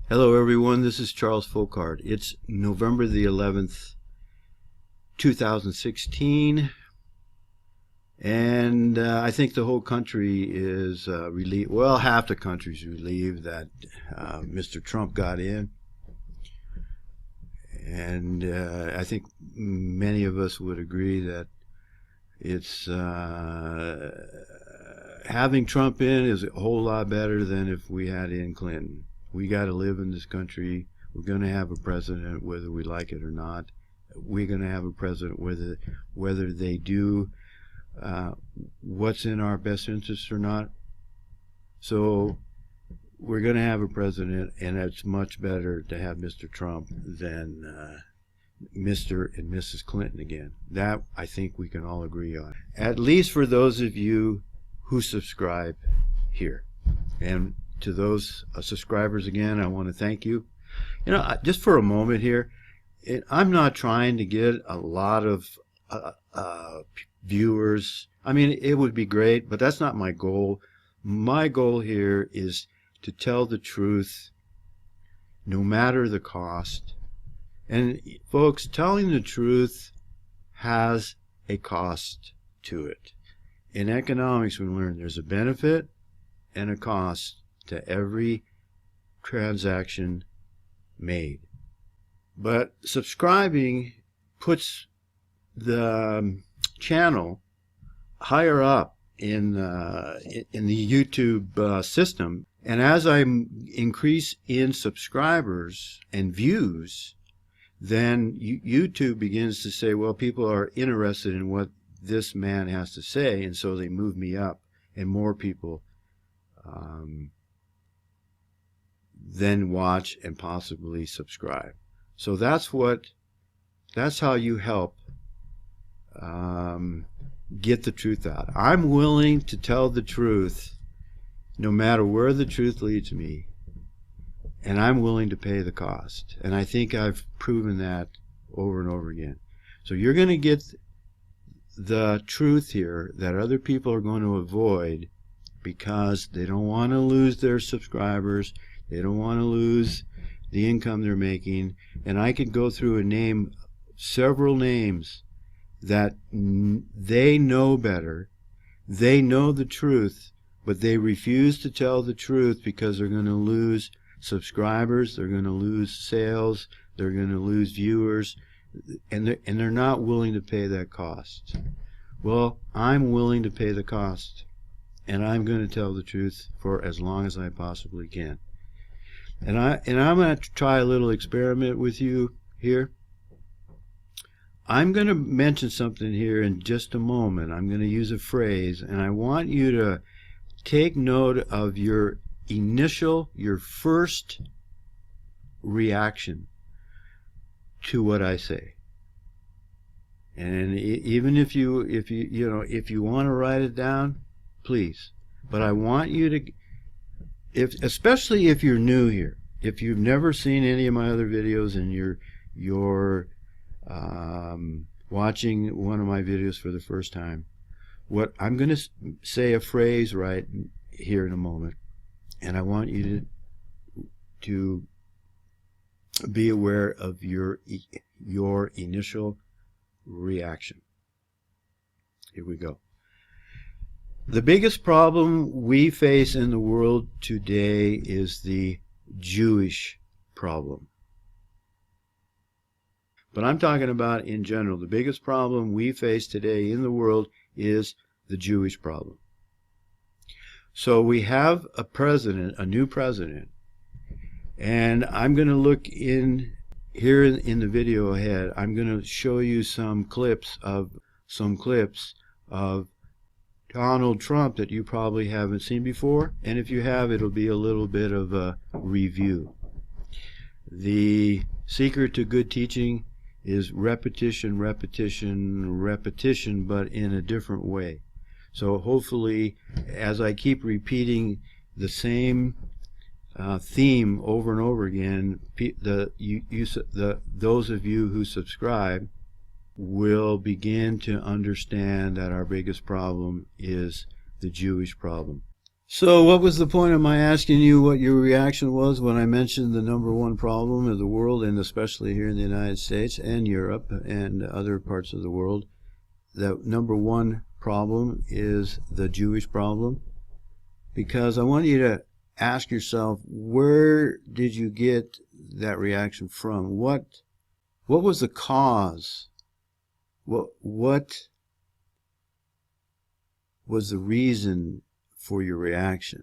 Hello everyone, this is Charles Folkard. It's November the 11th, 2016, and I think the whole country is relieved. Well, half the country's relieved that Mr. Trump got in, and I think many of us would agree that it's having Trump in is a whole lot better than if we had in Clinton. We got to live in this country. We're going to have a president whether we like it or not. We're going to have a president whether they do what's in our best interest or not. So we're going to have a president, and it's much better to have Mr. Trump than Mr. and Mrs. Clinton again. That I think we can all agree on. At least for those of you who subscribe here. And to those subscribers again, I want to thank you. You know, just for a moment here, I'm not trying to get a lot of viewers. I mean, it would be great, but that's not my goal. My goal here is to tell the truth no matter the cost. And folks, telling the truth has a cost to it. In economics, we learn there's a benefit and a cost to every transaction made. But subscribing puts the channel higher up in the YouTube system, and as I increase in subscribers and views, then YouTube begins to say, well, people are interested in what this man has to say, and so they move me up, and more people then watch and possibly subscribe. So that's how you help get the truth out. I'm willing to tell the truth no matter where the truth leads me, and I'm willing to pay the cost. And I think I've proven that over and over again. So you're going to get the truth here that other people are going to avoid because they don't want to lose their subscribers. They don't want to lose the income they're making. And I could go through and name several names that they know better. They know the truth, but they refuse to tell the truth because they're going to lose subscribers, they're going to lose sales, they're going to lose viewers, and they're not willing to pay that cost. Well, I'm willing to pay the cost, and I'm going to tell the truth for as long as I possibly can. And I'm going to try a little experiment with you here. I'm going to mention something here in just a moment. I'm going to use a phrase, and I want you to take note of your first reaction to what I say. And even if you want to write it down, please. But I want you to, especially if you're new here, if you've never seen any of my other videos and you're watching one of my videos for the first time, what I'm going to say a phrase right here in a moment, and I want you to be aware of your initial reaction. Here we go. The biggest problem we face in the world today is the Jewish problem. But I'm talking about in general. The biggest problem we face today in the world is the Jewish problem. So we have a president, a new president, and I'm going to look in here in the video ahead. I'm going to show you some clips of Donald Trump that you probably haven't seen before, and if you have, it'll be a little bit of a review. The secret to good teaching is repetition, repetition, repetition, but in a different way. So hopefully, as I keep repeating the same theme over and over again, those of you who subscribe will begin to understand that our biggest problem is the Jewish problem. So what was the point of my asking you what your reaction was when I mentioned the number one problem of the world, and especially here in the United States and Europe and other parts of the world? The number one problem is the Jewish problem. Because I want you to ask yourself, where did you get that reaction from? What was the cause? What was the reason for your reaction?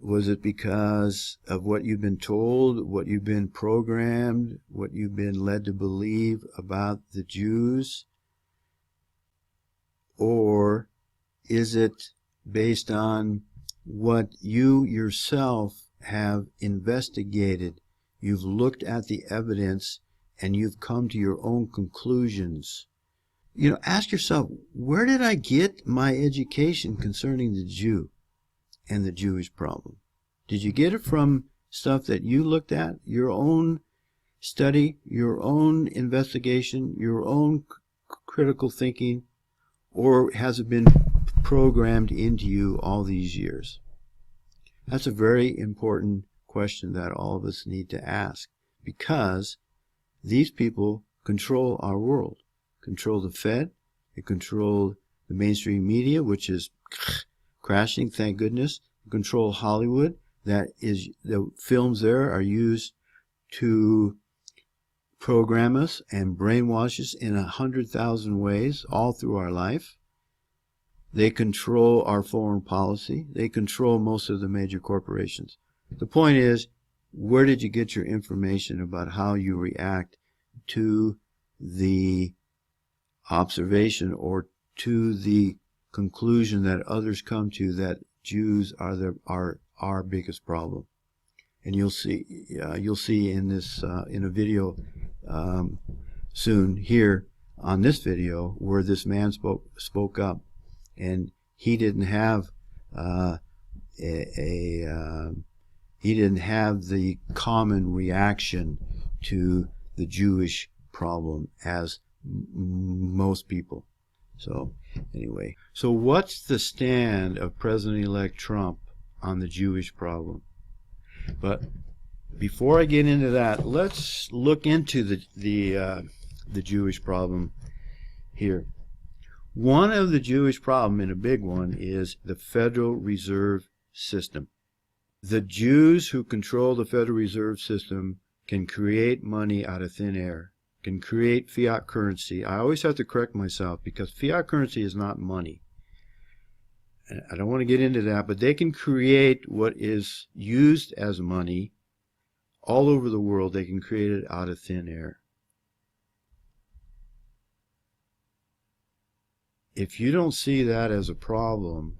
Was it because of what you've been told, what you've been programmed, what you've been led to believe about the Jews? Or is it based on what you yourself have investigated? You've looked at the evidence and you've come to your own conclusions. Ask yourself, where did I get my education concerning the Jew and the Jewish problem? Did you get it from stuff that you looked at, your own study, your own investigation, your own critical thinking, or has it been programmed into you all these years? That's a very important question that all of us need to ask, because these people control our world, control the Fed, they control the mainstream media, which is crashing, thank goodness, they control Hollywood. That is, the films there are used to program us and brainwash us in 100,000 ways all through our life. They control our foreign policy. They control most of the major corporations. The point is, where did you get your information about how you react to the observation or to the conclusion that others come to, that Jews are our biggest problem? And you'll see in this in a video soon here on this video where this man spoke up, and he didn't have he didn't have the common reaction to the Jewish problem as most people. So anyway, so what's the stand of President-elect Trump on the Jewish problem? But before I get into that, let's look into the Jewish problem here. One of the Jewish problem, and a big one, is the Federal Reserve System. The Jews who control the Federal Reserve System can create money out of thin air, can create fiat currency. I always have to correct myself, because fiat currency is not money. I don't want to get into that, but they can create what is used as money all over the world. They can create it out of thin air. If you don't see that as a problem,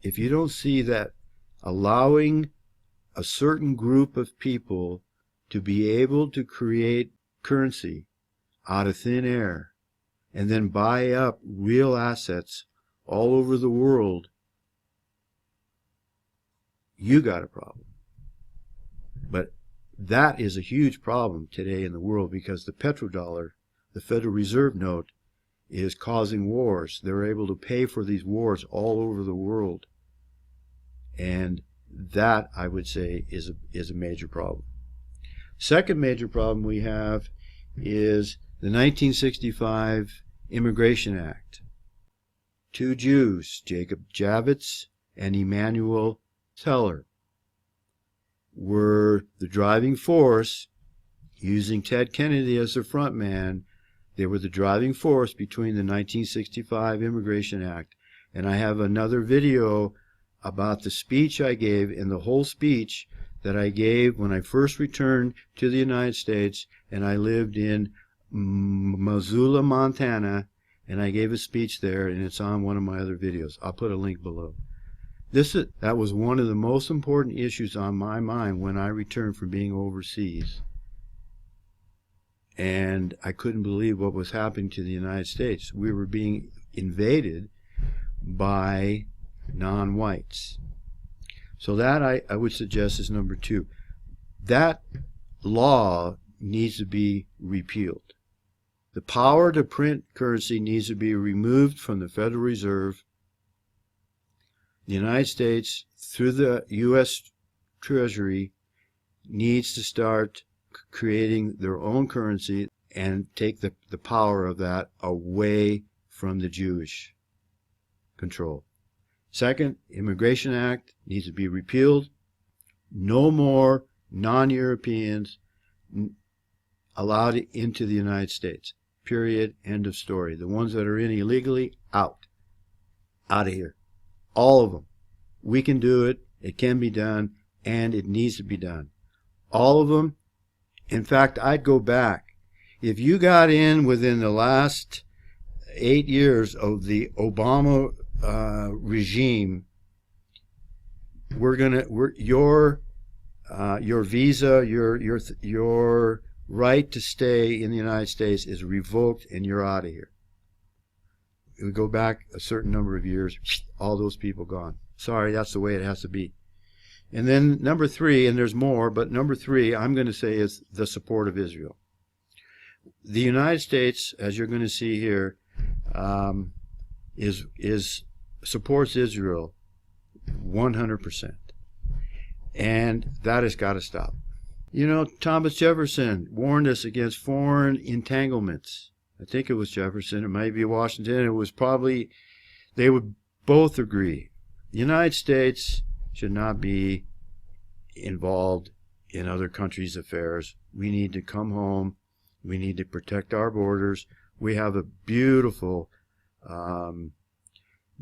if you don't see that allowing a certain group of people to be able to create currency out of thin air and then buy up real assets all over the world, you got a problem. But that is a huge problem today in the world, because the petrodollar, the Federal Reserve note, is causing wars. They're able to pay for these wars all over the world. And that, I would say, is a major problem. Second major problem we have is the 1965 Immigration Act. Two Jews, Jacob Javits and Emanuel Teller, were the driving force, using Ted Kennedy as their front man. They were the driving force between the 1965 Immigration Act. And I have another video about the speech I gave, and the whole speech that I gave when I first returned to the United States, and I lived in Missoula, Montana, and I gave a speech there, and it's on one of my other videos. I'll put a link below. That was one of the most important issues on my mind when I returned from being overseas. And I couldn't believe what was happening to the United States. We were being invaded by non-whites. So that I would suggest is number two. That law needs to be repealed. The power to print currency needs to be removed from the Federal Reserve, The United States, through the U.S. Treasury, needs to start creating their own currency and take the power of that away from the Jewish control. Second, Immigration Act needs to be repealed. No more non-Europeans allowed into the United States. Period. End of story. The ones that are in illegally, out. Out of here. All of them. We can do it. It can be done. And it needs to be done. All of them. In fact, I'd go back. If you got in within the last 8 years of the Obama regime, your visa, your right to stay in the United States is revoked, and you're out of here. We go back a certain number of years, all those people gone. Sorry, that's the way it has to be. And then number 3, and there's more, but number 3, I'm going to say, is the support of Israel. The United States, as you're going to see here, supports Israel 100%. And that has got to stop. You know, Thomas Jefferson warned us against foreign entanglements. I think it was Jefferson. It might be Washington. It was probably, they would both agree. The United States should not be involved in other countries' affairs. We need to come home. We need to protect our borders. We have a beautiful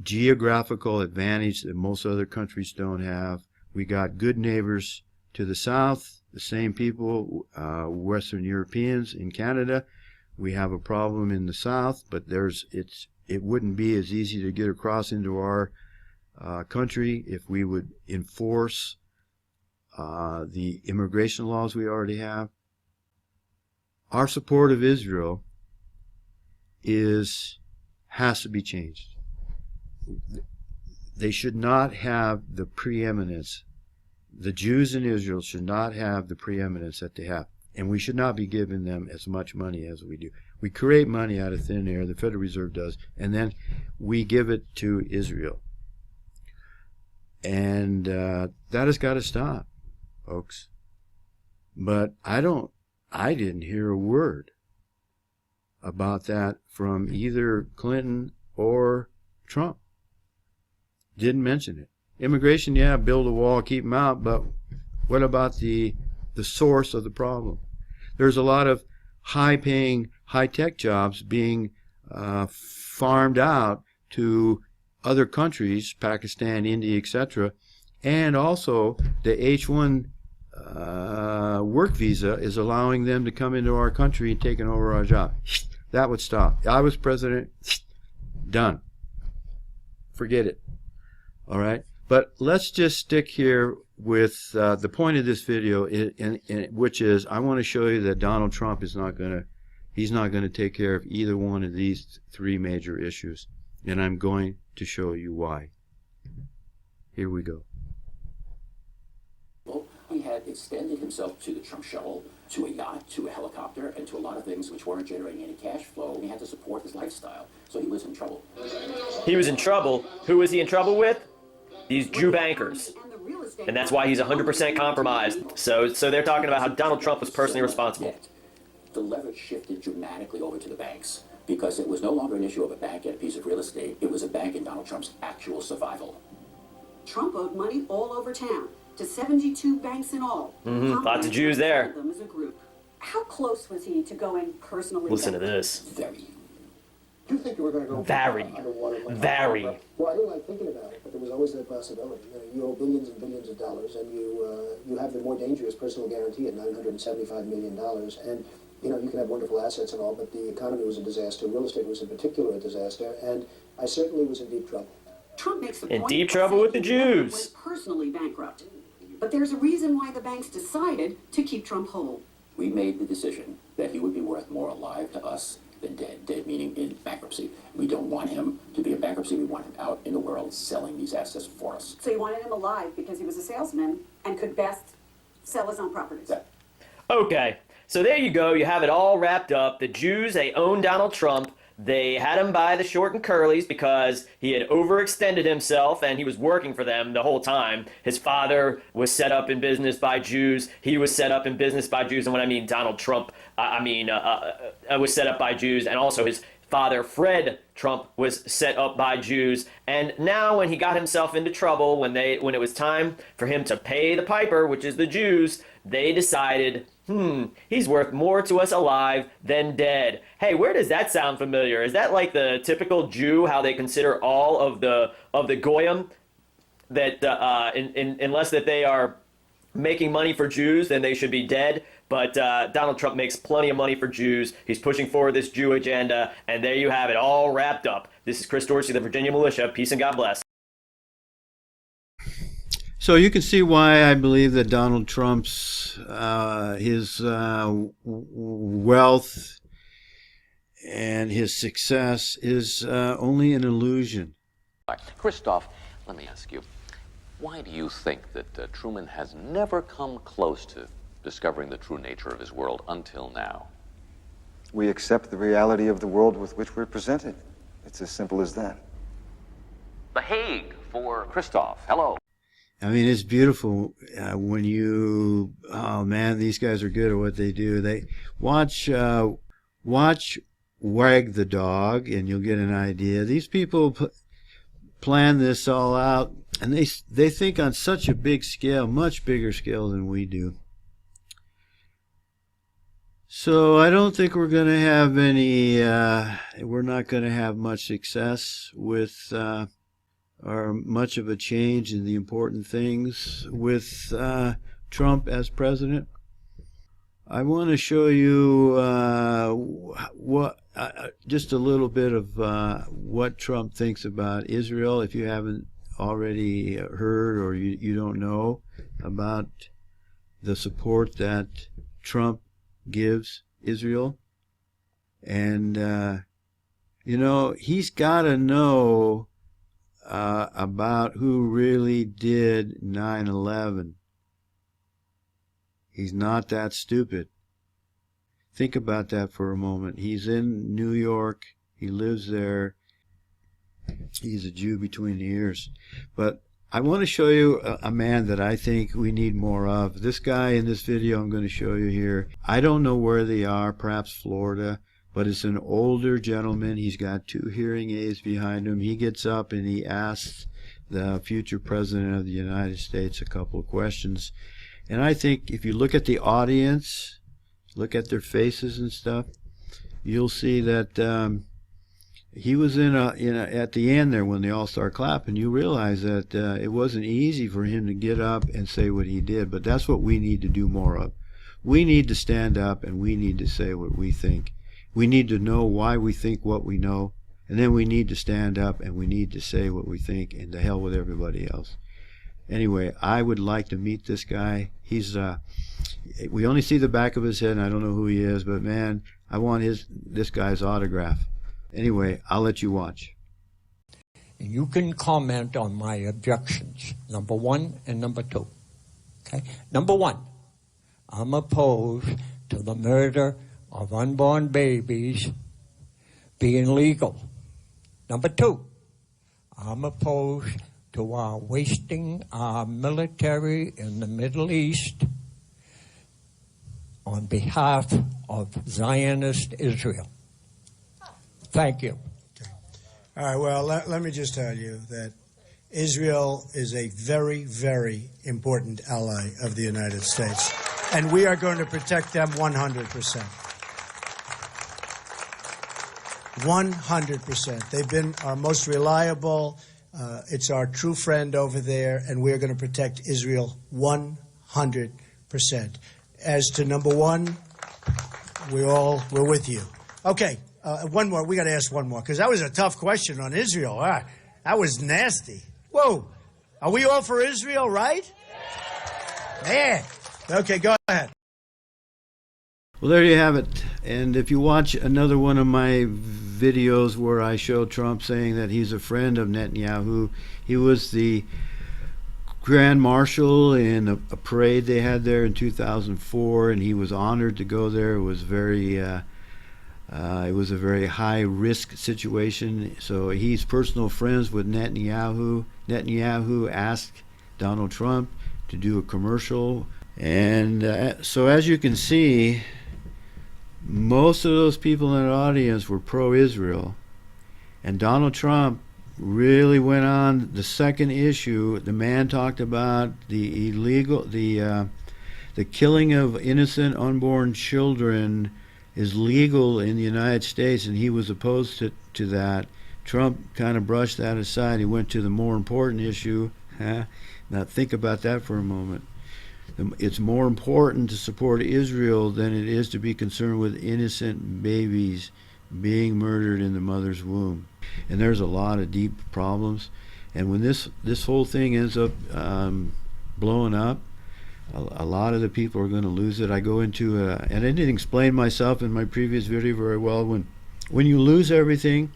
geographical advantage that most other countries don't have. We got good neighbors to the south, the same people, Western Europeans in Canada. We have a problem in the south, but it wouldn't be as easy to get across into our country if we would enforce the immigration laws we already have. Our support of Israel has to be changed. They should not have the preeminence. The Jews in Israel should not have the preeminence that they have. And we should not be giving them as much money as we do. We create money out of thin air, the Federal Reserve does, and then we give it to Israel. And that has got to stop, folks. But I didn't hear a word about that from either Clinton or Trump. Didn't mention it. Immigration, yeah, build a wall, keep them out, but what about the source of the problem? There's a lot of high-paying, high-tech jobs being farmed out to other countries, Pakistan, India, etc., and also the H-1 work visa is allowing them to come into our country and taking over our job. That would stop. I was president. Done. Forget it. All right? But let's just stick here with the point of this video, which is I want to show you that Donald Trump is not going to take care of either one of these 3 major issues. And I'm going to show you why. Here we go. He had extended himself to the Trump shuttle, to a yacht, to a helicopter, and to a lot of things which weren't generating any cash flow. He had to support his lifestyle, so he was in trouble. He was in trouble. Who was he in trouble with? These Jew bankers. And that's why he's 100% compromised. So they're talking about how Donald Trump was personally responsible. The leverage shifted dramatically over to the banks because it was no longer an issue of a bank and a piece of real estate. It was a bank in Donald Trump's actual survival. Trump owed money all over town to 72 banks in all. Lots of Jews there. Them as a group. How close was he to going personally? Listen to this. Very. Do you think you were going to go Very. Well, I didn't like thinking about it, but there was always that possibility. You owe billions and billions of dollars, and you have the more dangerous personal guarantee at $975 million. And you can have wonderful assets and all, but the economy was a disaster. Real estate was in particular a disaster, and I certainly was in deep trouble. Trump makes the In point deep trouble with the he Jews. was personally bankrupt. But there's a reason why the banks decided to keep Trump whole. We made the decision that he would be worth more alive to us than dead. Dead meaning in bankruptcy. We don't want him to be in bankruptcy. We want him out in the world selling these assets for us. So you wanted him alive because he was a salesman and could best sell his own properties. Yeah. Okay, so there you go. You have it all wrapped up. The Jews, they own Donald Trump. They had him by the short and curlies because he had overextended himself and he was working for them the whole time. His father was set up in business by Jews. He was set up in business by Jews. And when I mean Donald Trump, was set up by Jews. And also his father, Fred Trump, was set up by Jews. And now when he got himself into trouble, when it was time for him to pay the piper, which is the Jews, they decided, he's worth more to us alive than dead. Hey, where does that sound familiar? Is that like the typical Jew, how they consider all of the goyim, that unless that they are making money for Jews, then they should be dead? But Donald Trump makes plenty of money for Jews. He's pushing forward this Jew agenda, and there you have it, all wrapped up. This is Chris Dorsey, the Virginia Militia. Peace and God bless. So you can see why I believe that Donald Trump's his wealth and his success is only an illusion. Christoph, let me ask you, why do you think that Truman has never come close to discovering the true nature of his world until now? We accept the reality of the world with which we're presented. It's as simple as that. The Hague for Christoph. Hello. I mean, it's beautiful when you, oh man, these guys are good at what they do. They watch Wag the Dog, and you'll get an idea. These people plan this all out, and they think on such a big scale, much bigger scale than we do. So I don't think we're going to have we're not going to have much success with, or much of a change in the important things with Trump as president. I want to show you just a little bit of what Trump thinks about Israel, if you haven't already heard or you don't know about the support that Trump gives Israel. And, he's got to know about who really did 9/11. He's not that stupid. Think about that for a moment. He's in New York. He lives there. He's a Jew between the ears. But I want to show you a man that I think we need more of. This guy in this video I'm going to show you here, I don't know where they are, perhaps Florida, but it's an older gentleman. He's got 2 hearing aids behind him. He gets up and he asks the future president of the United States a couple of questions. And I think if you look at the audience, look at their faces and stuff, you'll see that he was at the end there when they all start clapping. You realize that it wasn't easy for him to get up and say what he did, but that's what we need to do more of. We need to stand up and we need to say what we think. We need to know why we think what we know, and then we need to stand up and we need to say what we think, and to hell with everybody else. Anyway, I would like to meet this guy. He's we only see the back of his head, and I don't know who he is, but man, I want this guy's autograph. Anyway, I'll let you watch. You can comment on my objections, number 1 and number 2. Okay? Number 1, I'm opposed to the murder of unborn babies being legal. Number 2, I'm opposed to our wasting our military in the Middle East on behalf of Zionist Israel. Thank you. Okay. All right, well, let me just tell you that Israel is a very, very important ally of the United States, and we are going to protect them 100%. 100%. They've been our most reliable. It's our true friend over there, and we're going to protect Israel 100%. As to number 1, we're with you. Okay, one more. We got to ask one more, because that was a tough question on Israel. That was nasty. Whoa. Are we all for Israel, right? Yeah. Okay, go ahead. Well, there you have it. And if you watch another one of my videos where I show Trump saying that he's a friend of Netanyahu, he was the Grand Marshal in a parade they had there in 2004, and he was honored to go there. It was very It was a very high-risk situation. So he's personal friends with Netanyahu. Netanyahu asked Donald Trump to do a commercial. And so as you can see, most of those people in the audience were pro-Israel. And Donald Trump really went on the second issue. The man talked about the killing of innocent unborn children is legal in the United States, and he was opposed to that. Trump kind of brushed that aside. He went to the more important issue. Now think about that for a moment. It's more important to support Israel than it is to be concerned with innocent babies being murdered in the mother's womb. And there's a lot of deep problems. And when this whole thing ends up blowing up, a lot of the people are going to lose it. I go into and I didn't explain myself in my previous video very well. When you lose everything,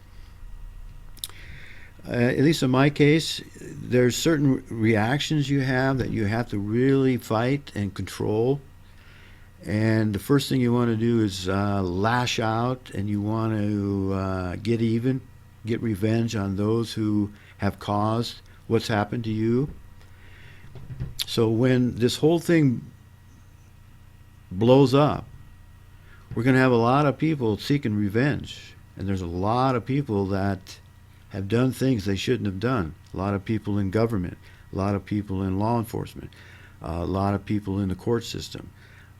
at least in my case, there's certain reactions you have that you have to really fight and control. And the first thing you want to do is lash out, and you want to get even, get revenge on those who have caused what's happened to you. So when this whole thing blows up, we're going to have a lot of people seeking revenge. And there's a lot of people that have done things they shouldn't have done. A lot of people in government, a lot of people in law enforcement, a lot of people in the court system.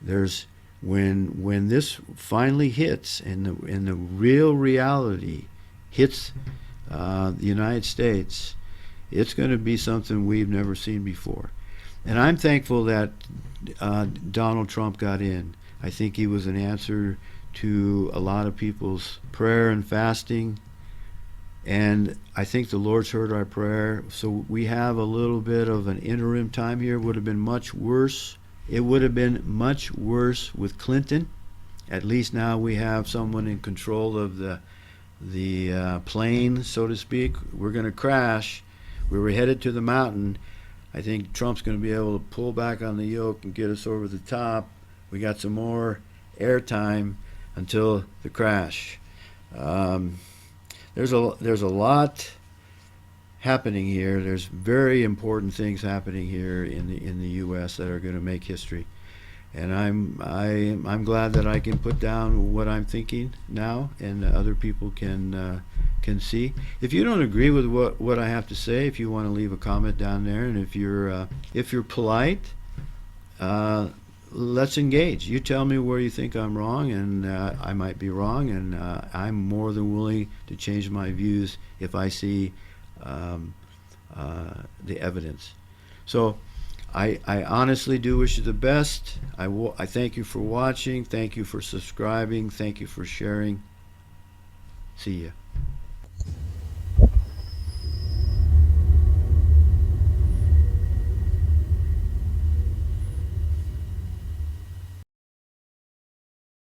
There's when this finally hits and the real reality hits the United States, it's going to be something we've never seen before. And I'm thankful that Donald Trump got in. I think he was an answer to a lot of people's prayer and fasting. And I think the Lord's heard our prayer. So we have a little bit of an interim time here. It would have been much worse. It would have been much worse with Clinton. At least now we have someone in control of the plane, so to speak. We're going to crash. We were headed to the mountain. I think Trump's going to be able to pull back on the yoke and get us over the top. We got some more airtime until the crash. There's a lot happening here. There's very important things happening here in the U.S. that are going to make history, and I'm glad that I can put down what I'm thinking now, and other people can see. If you don't agree with what I have to say, if you want to leave a comment down there, and if you're polite, let's engage. You tell me where you think I'm wrong, and I might be wrong, and I'm more than willing to change my views if I see the evidence. So I honestly do wish you the best. I thank you for watching. Thank you for subscribing. Thank you for sharing. See ya.